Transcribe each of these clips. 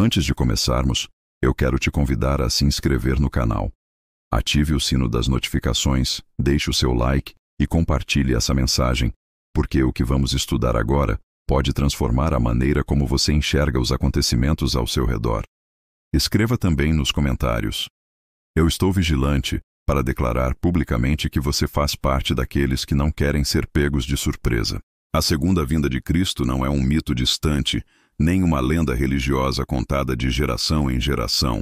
Antes de começarmos, eu quero te convidar a se inscrever no canal. Ative o sino das notificações, deixe o seu like e compartilhe essa mensagem, porque o que vamos estudar agora pode transformar a maneira como você enxerga os acontecimentos ao seu redor. Escreva também nos comentários: eu estou vigilante para declarar publicamente que você faz parte daqueles que não querem ser pegos de surpresa. A segunda vinda de Cristo não é um mito distante, nem uma lenda religiosa contada de geração em geração.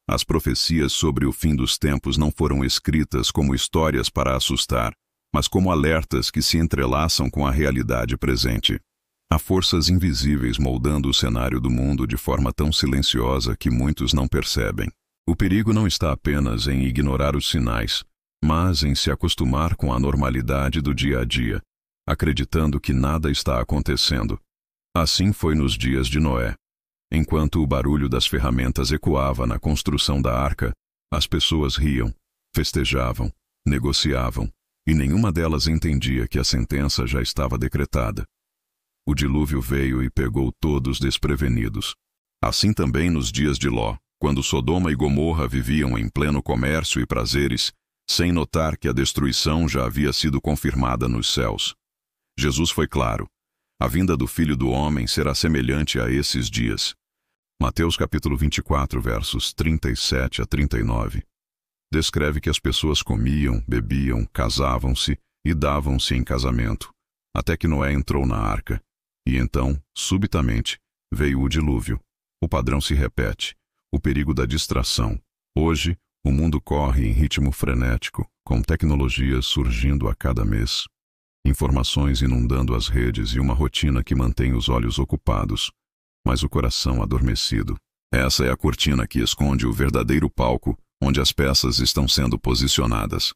As profecias sobre o fim dos tempos não foram escritas como histórias para assustar, mas como alertas que se entrelaçam com a realidade presente. Há forças invisíveis moldando o cenário do mundo de forma tão silenciosa que muitos não percebem. O perigo não está apenas em ignorar os sinais, mas em se acostumar com a normalidade do dia a dia, acreditando que nada está acontecendo. Assim foi nos dias de Noé. Enquanto o barulho das ferramentas ecoava na construção da arca, as pessoas riam, festejavam, negociavam, e nenhuma delas entendia que a sentença já estava decretada. O dilúvio veio e pegou todos desprevenidos. Assim também nos dias de Ló, quando Sodoma e Gomorra viviam em pleno comércio e prazeres, sem notar que a destruição já havia sido confirmada nos céus. Jesus foi claro: a vinda do Filho do Homem será semelhante a esses dias. Mateus capítulo 24, versos 37 a 39. Descreve que as pessoas comiam, bebiam, casavam-se e davam-se em casamento, até que Noé entrou na arca. E então, subitamente, veio o dilúvio. O padrão se repete: o perigo da distração. Hoje, o mundo corre em ritmo frenético, com tecnologias surgindo a cada mês, informações inundando as redes e uma rotina que mantém os olhos ocupados, mas o coração adormecido. Essa é a cortina que esconde o verdadeiro palco, onde as peças estão sendo posicionadas.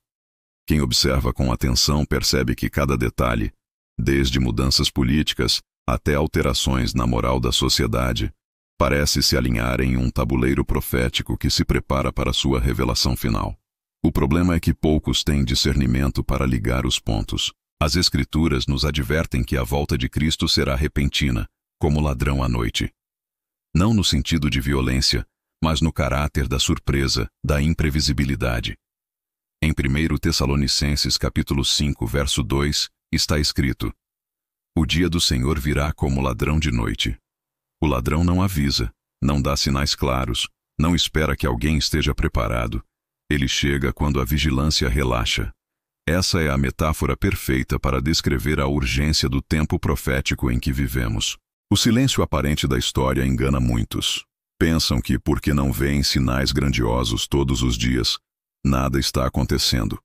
Quem observa com atenção percebe que cada detalhe, desde mudanças políticas até alterações na moral da sociedade, parece se alinhar em um tabuleiro profético que se prepara para sua revelação final. O problema é que poucos têm discernimento para ligar os pontos. As Escrituras nos advertem que a volta de Cristo será repentina, como ladrão à noite. Não no sentido de violência, mas no caráter da surpresa, da imprevisibilidade. Em 1 Tessalonicenses capítulo 5, verso 2, está escrito: o dia do Senhor virá como ladrão de noite. O ladrão não avisa, não dá sinais claros, não espera que alguém esteja preparado. Ele chega quando a vigilância relaxa. Essa é a metáfora perfeita para descrever a urgência do tempo profético em que vivemos. O silêncio aparente da história engana muitos. Pensam que, porque não veem sinais grandiosos todos os dias, nada está acontecendo.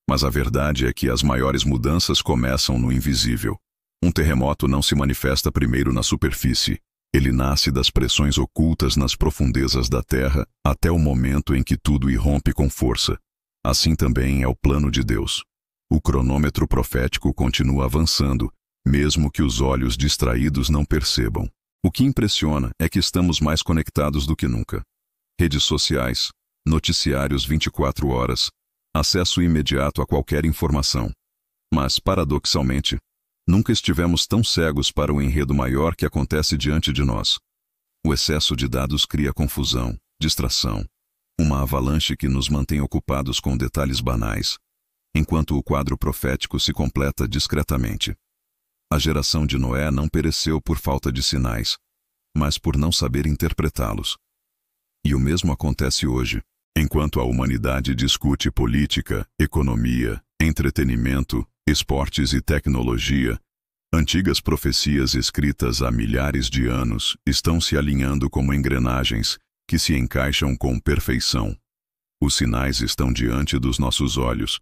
Mas a verdade é que as maiores mudanças começam no invisível. Um terremoto não se manifesta primeiro na superfície. Ele nasce das pressões ocultas nas profundezas da terra até o momento em que tudo irrompe com força. Assim também é o plano de Deus. O cronômetro profético continua avançando, mesmo que os olhos distraídos não percebam. O que impressiona é que estamos mais conectados do que nunca. Redes sociais, noticiários 24 horas, acesso imediato a qualquer informação. Mas, paradoxalmente, nunca estivemos tão cegos para o enredo maior que acontece diante de nós. O excesso de dados cria confusão, distração, uma avalanche que nos mantém ocupados com detalhes banais, enquanto o quadro profético se completa discretamente. A geração de Noé não pereceu por falta de sinais, mas por não saber interpretá-los. E o mesmo acontece hoje, enquanto a humanidade discute política, economia, entretenimento, esportes e tecnologia. Antigas profecias escritas há milhares de anos estão se alinhando como engrenagens que se encaixam com perfeição. Os sinais estão diante dos nossos olhos,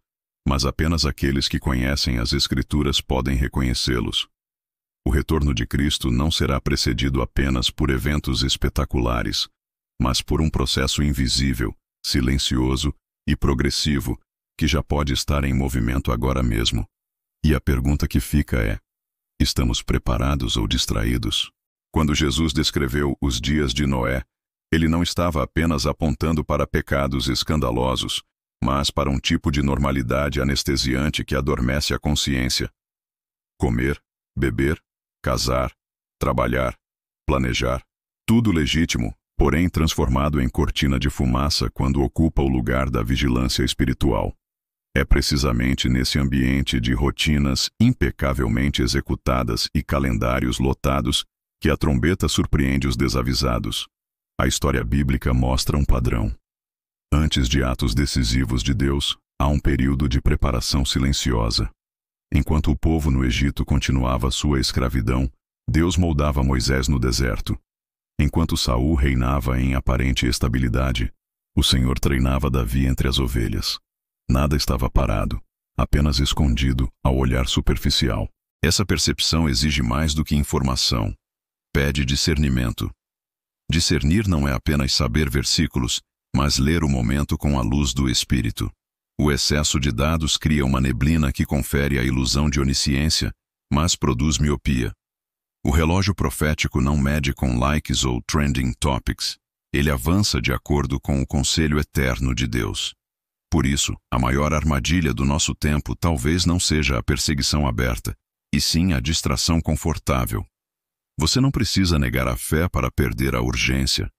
mas apenas aqueles que conhecem as Escrituras podem reconhecê-los. O retorno de Cristo não será precedido apenas por eventos espetaculares, mas por um processo invisível, silencioso e progressivo, que já pode estar em movimento agora mesmo. E a pergunta que fica é: estamos preparados ou distraídos? Quando Jesus descreveu os dias de Noé, ele não estava apenas apontando para pecados escandalosos, mas para um tipo de normalidade anestesiante que adormece a consciência. Comer, beber, casar, trabalhar, planejar, tudo legítimo, porém transformado em cortina de fumaça quando ocupa o lugar da vigilância espiritual. É precisamente nesse ambiente de rotinas impecavelmente executadas e calendários lotados que a trombeta surpreende os desavisados. A história bíblica mostra um padrão. Antes de atos decisivos de Deus, há um período de preparação silenciosa. Enquanto o povo no Egito continuava sua escravidão, Deus moldava Moisés no deserto. Enquanto Saul reinava em aparente estabilidade, o Senhor treinava Davi entre as ovelhas. Nada estava parado, apenas escondido ao olhar superficial. Essa percepção exige mais do que informação. Pede discernimento. Discernir não é apenas saber versículos, mas ler o momento com a luz do Espírito. O excesso de dados cria uma neblina que confere a ilusão de onisciência, mas produz miopia. O relógio profético não mede com likes ou trending topics. Ele avança de acordo com o conselho eterno de Deus. Por isso, a maior armadilha do nosso tempo talvez não seja a perseguição aberta, e sim a distração confortável. Você não precisa negar a fé para perder a urgência.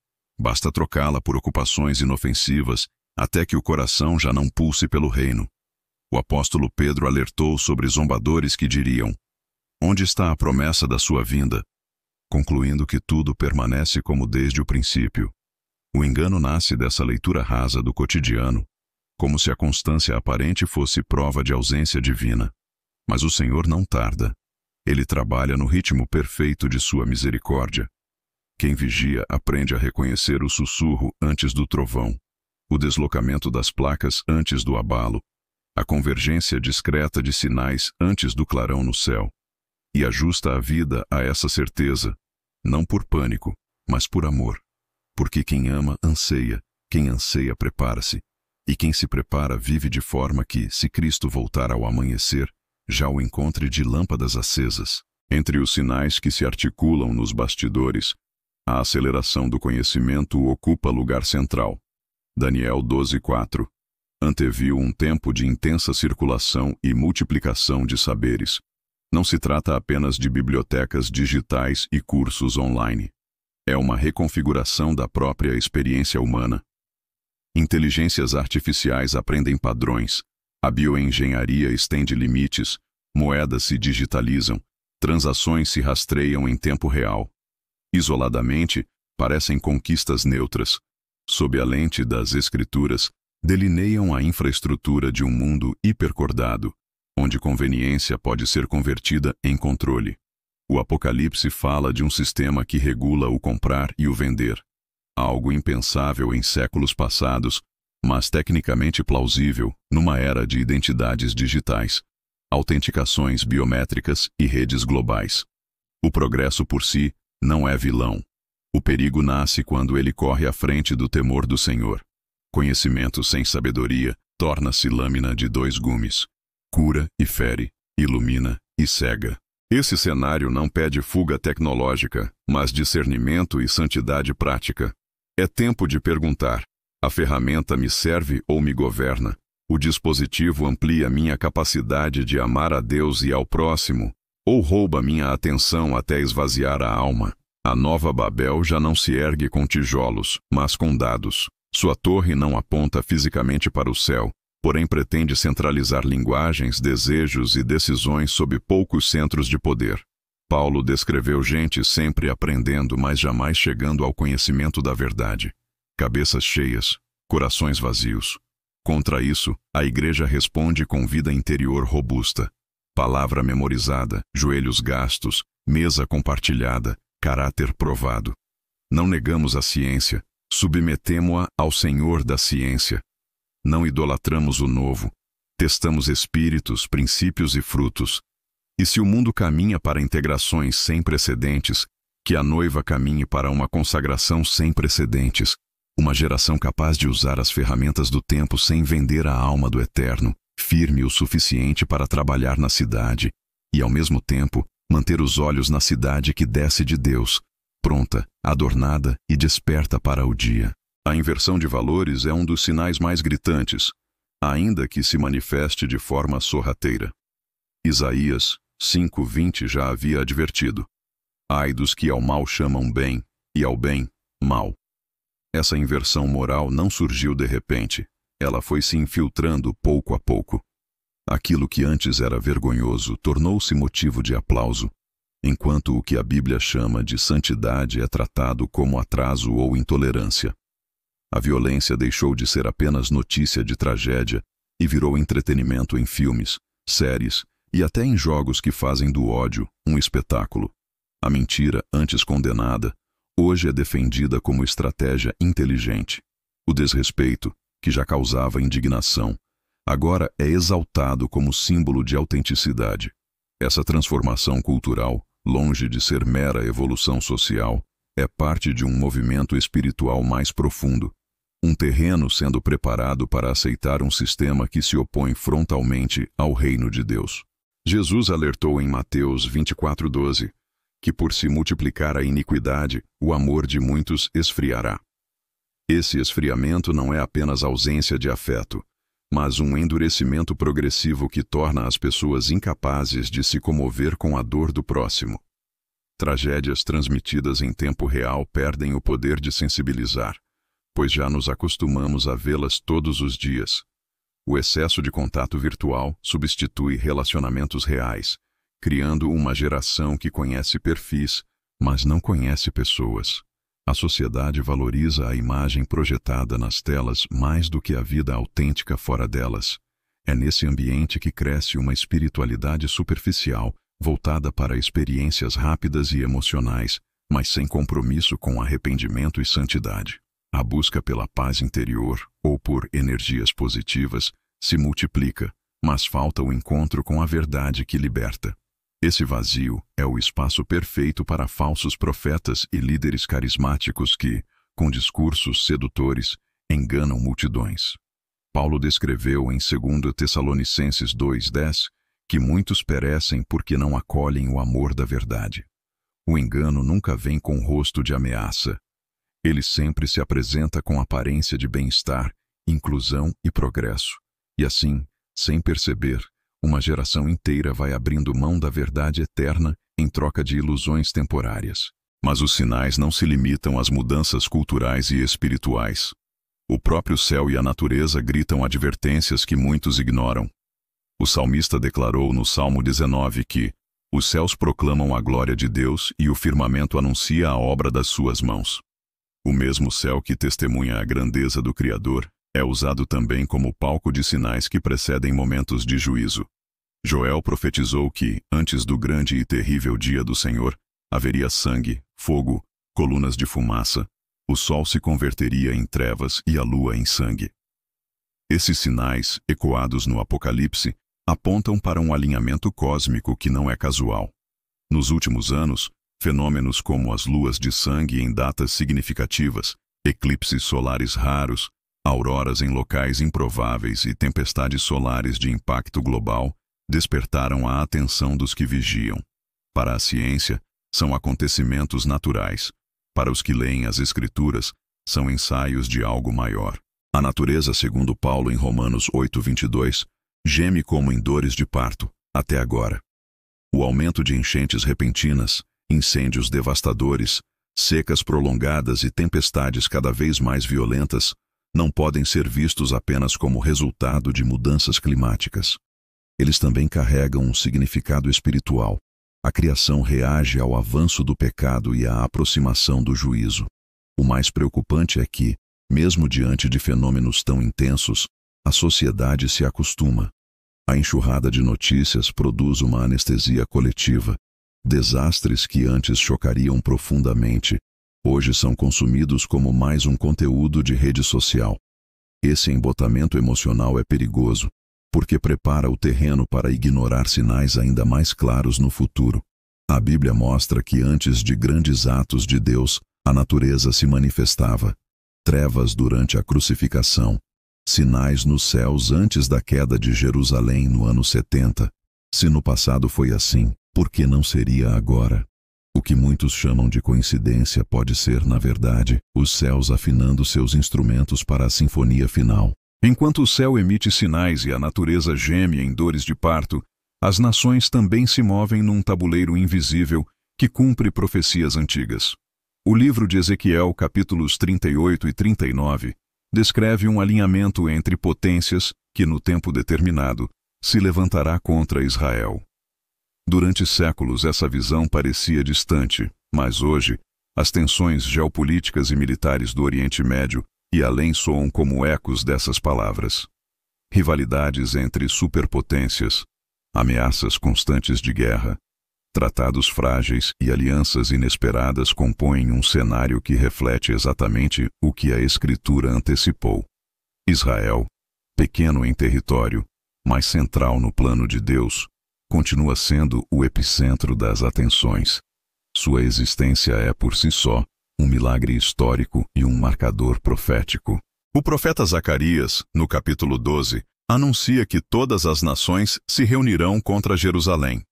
Basta trocá-la por ocupações inofensivas até que o coração já não pulse pelo reino. O apóstolo Pedro alertou sobre zombadores que diriam: "Onde está a promessa da sua vinda?", concluindo que tudo permanece como desde o princípio. O engano nasce dessa leitura rasa do cotidiano, como se a constância aparente fosse prova de ausência divina. Mas o Senhor não tarda. Ele trabalha no ritmo perfeito de sua misericórdia. Quem vigia aprende a reconhecer o sussurro antes do trovão, o deslocamento das placas antes do abalo, a convergência discreta de sinais antes do clarão no céu. E ajusta a vida a essa certeza, não por pânico, mas por amor. Porque quem ama, anseia, quem anseia, prepara-se. E quem se prepara vive de forma que, se Cristo voltar ao amanhecer, já o encontre de lâmpadas acesas. Entre os sinais que se articulam nos bastidores, a aceleração do conhecimento ocupa lugar central. Daniel 12:4 anteviu um tempo de intensa circulação e multiplicação de saberes. Não se trata apenas de bibliotecas digitais e cursos online. É uma reconfiguração da própria experiência humana. Inteligências artificiais aprendem padrões, a bioengenharia estende limites, moedas se digitalizam, transações se rastreiam em tempo real. Isoladamente, parecem conquistas neutras. Sob a lente das escrituras, delineiam a infraestrutura de um mundo hipercordado, onde conveniência pode ser convertida em controle. O Apocalipse fala de um sistema que regula o comprar e o vender. Algo impensável em séculos passados, mas tecnicamente plausível numa era de identidades digitais, autenticações biométricas e redes globais. O progresso por si não é vilão. O perigo nasce quando ele corre à frente do temor do Senhor. Conhecimento sem sabedoria torna-se lâmina de dois gumes. Cura e fere, ilumina e cega. Esse cenário não pede fuga tecnológica, mas discernimento e santidade prática. É tempo de perguntar: a ferramenta me serve ou me governa? O dispositivo amplia minha capacidade de amar a Deus e ao próximo, ou rouba minha atenção até esvaziar a alma? A nova Babel já não se ergue com tijolos, mas com dados. Sua torre não aponta fisicamente para o céu, porém pretende centralizar linguagens, desejos e decisões sob poucos centros de poder. Paulo descreveu gente sempre aprendendo, mas jamais chegando ao conhecimento da verdade. Cabeças cheias, corações vazios. Contra isso, a igreja responde com vida interior robusta. Palavra memorizada, joelhos gastos, mesa compartilhada, caráter provado. Não negamos a ciência, submetemo-a ao Senhor da ciência. Não idolatramos o novo, testamos espíritos, princípios e frutos. E se o mundo caminha para integrações sem precedentes, que a noiva caminhe para uma consagração sem precedentes, uma geração capaz de usar as ferramentas do tempo sem vender a alma do eterno, firme o suficiente para trabalhar na cidade, e ao mesmo tempo manter os olhos na cidade que desce de Deus, pronta, adornada e desperta para o dia. A inversão de valores é um dos sinais mais gritantes, ainda que se manifeste de forma sorrateira. Isaías 5:20 já havia advertido: ai dos que ao mal chamam bem, e ao bem, mal. Essa inversão moral não surgiu de repente, ela foi se infiltrando pouco a pouco. Aquilo que antes era vergonhoso tornou-se motivo de aplauso, enquanto o que a Bíblia chama de santidade é tratado como atraso ou intolerância. A violência deixou de ser apenas notícia de tragédia e virou entretenimento em filmes, séries e até em jogos que fazem do ódio um espetáculo. A mentira, antes condenada, hoje é defendida como estratégia inteligente. O desrespeito, que já causava indignação, agora é exaltado como símbolo de autenticidade. Essa transformação cultural, longe de ser mera evolução social, é parte de um movimento espiritual mais profundo, um terreno sendo preparado para aceitar um sistema que se opõe frontalmente ao reino de Deus. Jesus alertou em Mateus 24:12 que por se multiplicar a iniquidade, o amor de muitos esfriará. Esse esfriamento não é apenas ausência de afeto, mas um endurecimento progressivo que torna as pessoas incapazes de se comover com a dor do próximo. Tragédias transmitidas em tempo real perdem o poder de sensibilizar, pois já nos acostumamos a vê-las todos os dias. O excesso de contato virtual substitui relacionamentos reais, criando uma geração que conhece perfis, mas não conhece pessoas. A sociedade valoriza a imagem projetada nas telas mais do que a vida autêntica fora delas. É nesse ambiente que cresce uma espiritualidade superficial, voltada para experiências rápidas e emocionais, mas sem compromisso com arrependimento e santidade. A busca pela paz interior, ou por energias positivas, se multiplica, mas falta o encontro com a verdade que liberta. Esse vazio é o espaço perfeito para falsos profetas e líderes carismáticos que, com discursos sedutores, enganam multidões. Paulo descreveu em 2 Tessalonicenses 2:10 que muitos perecem porque não acolhem o amor da verdade. O engano nunca vem com rosto de ameaça. Ele sempre se apresenta com aparência de bem-estar, inclusão e progresso. E assim, sem perceber, uma geração inteira vai abrindo mão da verdade eterna em troca de ilusões temporárias. Mas os sinais não se limitam às mudanças culturais e espirituais. O próprio céu e a natureza gritam advertências que muitos ignoram. O salmista declarou no Salmo 19 que os céus proclamam a glória de Deus e o firmamento anuncia a obra das suas mãos. O mesmo céu que testemunha a grandeza do Criador é usado também como palco de sinais que precedem momentos de juízo. Joel profetizou que, antes do grande e terrível dia do Senhor, haveria sangue, fogo, colunas de fumaça, o sol se converteria em trevas e a lua em sangue. Esses sinais, ecoados no Apocalipse, apontam para um alinhamento cósmico que não é casual. Nos últimos anos, fenômenos como as luas de sangue em datas significativas, eclipses solares raros, auroras em locais improváveis e tempestades solares de impacto global despertaram a atenção dos que vigiam. Para a ciência, são acontecimentos naturais. Para os que leem as Escrituras, são ensaios de algo maior. A natureza, segundo Paulo em Romanos 8:22, geme como em dores de parto, até agora. O aumento de enchentes repentinas, incêndios devastadores, secas prolongadas e tempestades cada vez mais violentas não podem ser vistos apenas como resultado de mudanças climáticas. Eles também carregam um significado espiritual. A criação reage ao avanço do pecado e à aproximação do juízo. O mais preocupante é que, mesmo diante de fenômenos tão intensos, a sociedade se acostuma. A enxurrada de notícias produz uma anestesia coletiva. Desastres que antes chocariam profundamente, hoje são consumidos como mais um conteúdo de rede social. Esse embotamento emocional é perigoso, porque prepara o terreno para ignorar sinais ainda mais claros no futuro. A Bíblia mostra que antes de grandes atos de Deus, a natureza se manifestava. Trevas durante a crucificação, sinais nos céus antes da queda de Jerusalém no ano 70. Se no passado foi assim, por que não seria agora? O que muitos chamam de coincidência pode ser, na verdade, os céus afinando seus instrumentos para a sinfonia final. Enquanto o céu emite sinais e a natureza geme em dores de parto, as nações também se movem num tabuleiro invisível que cumpre profecias antigas. O livro de Ezequiel, capítulos 38 e 39, descreve um alinhamento entre potências que, no tempo determinado, se levantará contra Israel. Durante séculos, essa visão parecia distante, mas hoje, as tensões geopolíticas e militares do Oriente Médio e além soam como ecos dessas palavras. Rivalidades entre superpotências, ameaças constantes de guerra, tratados frágeis e alianças inesperadas compõem um cenário que reflete exatamente o que a Escritura antecipou. Israel, pequeno em território, mas central no plano de Deus, continua sendo o epicentro das atenções. Sua existência é, por si só, um milagre histórico e um marcador profético. O profeta Zacarias, no capítulo 12, anuncia que todas as nações se reunirão contra Jerusalém,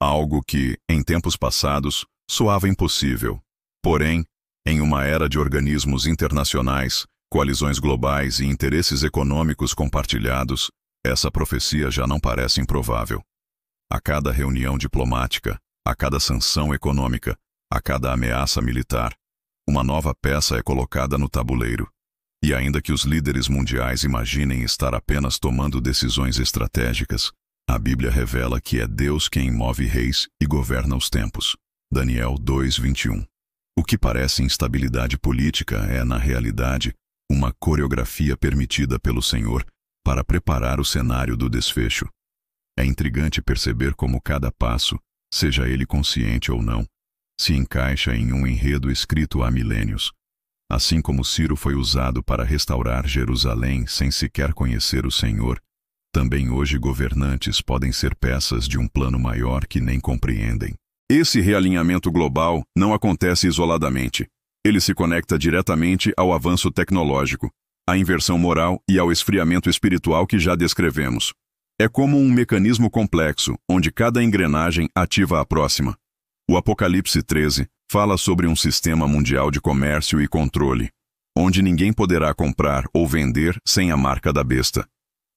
algo que, em tempos passados, soava impossível. Porém, em uma era de organismos internacionais, coalizões globais e interesses econômicos compartilhados, essa profecia já não parece improvável. A cada reunião diplomática, a cada sanção econômica, a cada ameaça militar, uma nova peça é colocada no tabuleiro. E ainda que os líderes mundiais imaginem estar apenas tomando decisões estratégicas, a Bíblia revela que é Deus quem move reis e governa os tempos. Daniel 2:21. O que parece instabilidade política é, na realidade, uma coreografia permitida pelo Senhor para preparar o cenário do desfecho. É intrigante perceber como cada passo, seja ele consciente ou não, se encaixa em um enredo escrito há milênios. Assim como Ciro foi usado para restaurar Jerusalém sem sequer conhecer o Senhor, também hoje governantes podem ser peças de um plano maior que nem compreendem. Esse realinhamento global não acontece isoladamente. Ele se conecta diretamente ao avanço tecnológico, à inversão moral e ao esfriamento espiritual que já descrevemos. É como um mecanismo complexo, onde cada engrenagem ativa a próxima. O Apocalipse 13 fala sobre um sistema mundial de comércio e controle, onde ninguém poderá comprar ou vender sem a marca da besta.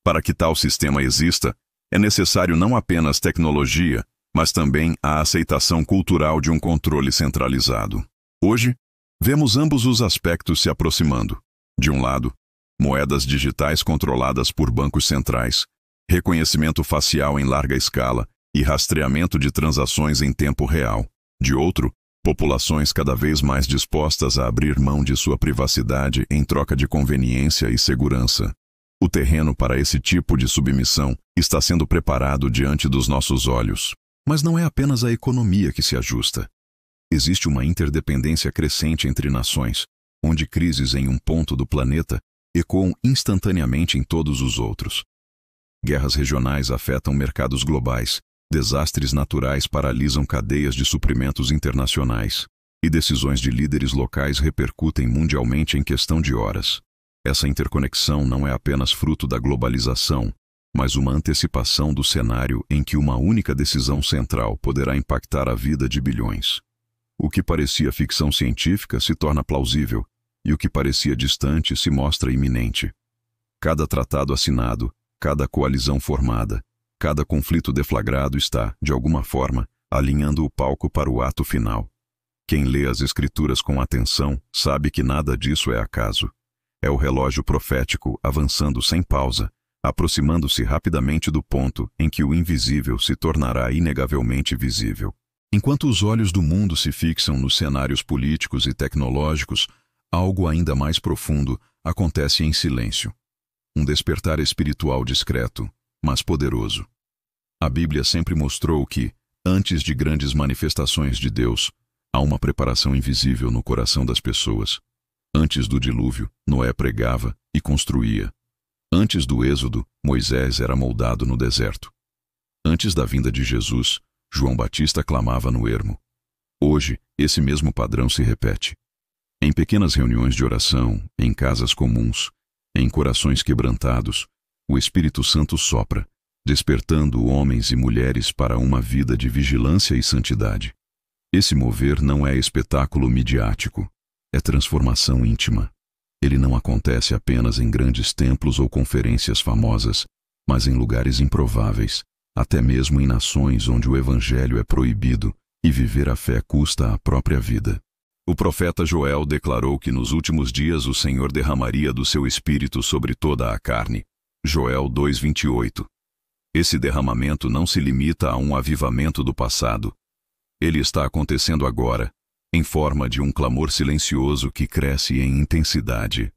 Para que tal sistema exista, é necessário não apenas tecnologia, mas também a aceitação cultural de um controle centralizado. Hoje, vemos ambos os aspectos se aproximando. De um lado, moedas digitais controladas por bancos centrais, reconhecimento facial em larga escala e rastreamento de transações em tempo real. De outro, populações cada vez mais dispostas a abrir mão de sua privacidade em troca de conveniência e segurança. O terreno para esse tipo de submissão está sendo preparado diante dos nossos olhos. Mas não é apenas a economia que se ajusta. Existe uma interdependência crescente entre nações, onde crises em um ponto do planeta ecoam instantaneamente em todos os outros. Guerras regionais afetam mercados globais, desastres naturais paralisam cadeias de suprimentos internacionais, e decisões de líderes locais repercutem mundialmente em questão de horas. Essa interconexão não é apenas fruto da globalização, mas uma antecipação do cenário em que uma única decisão central poderá impactar a vida de bilhões. O que parecia ficção científica se torna plausível, e o que parecia distante se mostra iminente. Cada tratado assinado, cada coalizão formada, cada conflito deflagrado está, de alguma forma, alinhando o palco para o ato final. Quem lê as Escrituras com atenção sabe que nada disso é acaso. É o relógio profético avançando sem pausa, aproximando-se rapidamente do ponto em que o invisível se tornará inegavelmente visível. Enquanto os olhos do mundo se fixam nos cenários políticos e tecnológicos, algo ainda mais profundo acontece em silêncio. Um despertar espiritual discreto, mas poderoso. A Bíblia sempre mostrou que, antes de grandes manifestações de Deus, há uma preparação invisível no coração das pessoas. Antes do dilúvio, Noé pregava e construía. Antes do êxodo, Moisés era moldado no deserto. Antes da vinda de Jesus, João Batista clamava no ermo. Hoje, esse mesmo padrão se repete. Em pequenas reuniões de oração, em casas comuns, em corações quebrantados, o Espírito Santo sopra, despertando homens e mulheres para uma vida de vigilância e santidade. Esse mover não é espetáculo midiático, é transformação íntima. Ele não acontece apenas em grandes templos ou conferências famosas, mas em lugares improváveis, até mesmo em nações onde o Evangelho é proibido e viver a fé custa a própria vida. O profeta Joel declarou que nos últimos dias o Senhor derramaria do seu espírito sobre toda a carne. Joel 2:28. Esse derramamento não se limita a um avivamento do passado. Ele está acontecendo agora, em forma de um clamor silencioso que cresce em intensidade.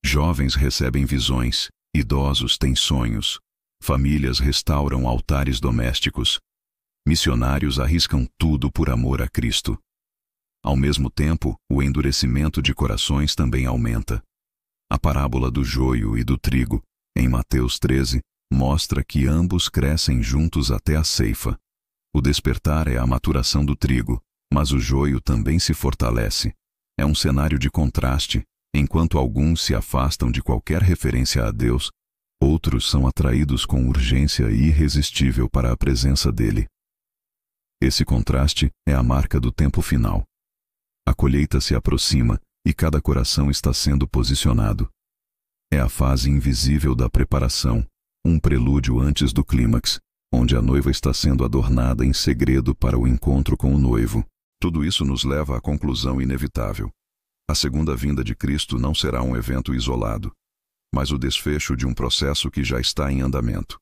Jovens recebem visões, idosos têm sonhos, famílias restauram altares domésticos, missionários arriscam tudo por amor a Cristo. Ao mesmo tempo, o endurecimento de corações também aumenta. A parábola do joio e do trigo, em Mateus 13, mostra que ambos crescem juntos até a ceifa. O despertar é a maturação do trigo, mas o joio também se fortalece. É um cenário de contraste. Enquanto alguns se afastam de qualquer referência a Deus, outros são atraídos com urgência irresistível para a presença dele. Esse contraste é a marca do tempo final. A colheita se aproxima e cada coração está sendo posicionado. É a fase invisível da preparação, um prelúdio antes do clímax, onde a noiva está sendo adornada em segredo para o encontro com o noivo. Tudo isso nos leva à conclusão inevitável. A segunda vinda de Cristo não será um evento isolado, mas o desfecho de um processo que já está em andamento.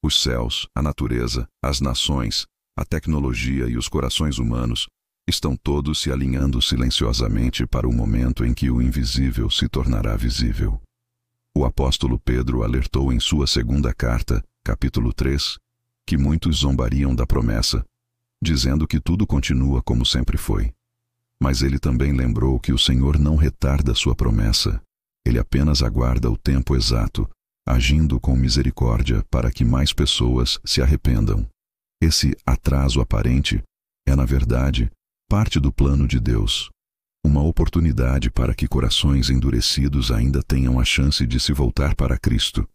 Os céus, a natureza, as nações, a tecnologia e os corações humanos estão todos se alinhando silenciosamente para o momento em que o invisível se tornará visível. O apóstolo Pedro alertou em sua segunda carta, capítulo 3, que muitos zombariam da promessa, dizendo que tudo continua como sempre foi. Mas ele também lembrou que o Senhor não retarda sua promessa. Ele apenas aguarda o tempo exato, agindo com misericórdia para que mais pessoas se arrependam. Esse atraso aparente é, na verdade, parte do plano de Deus. Uma oportunidade para que corações endurecidos ainda tenham a chance de se voltar para Cristo.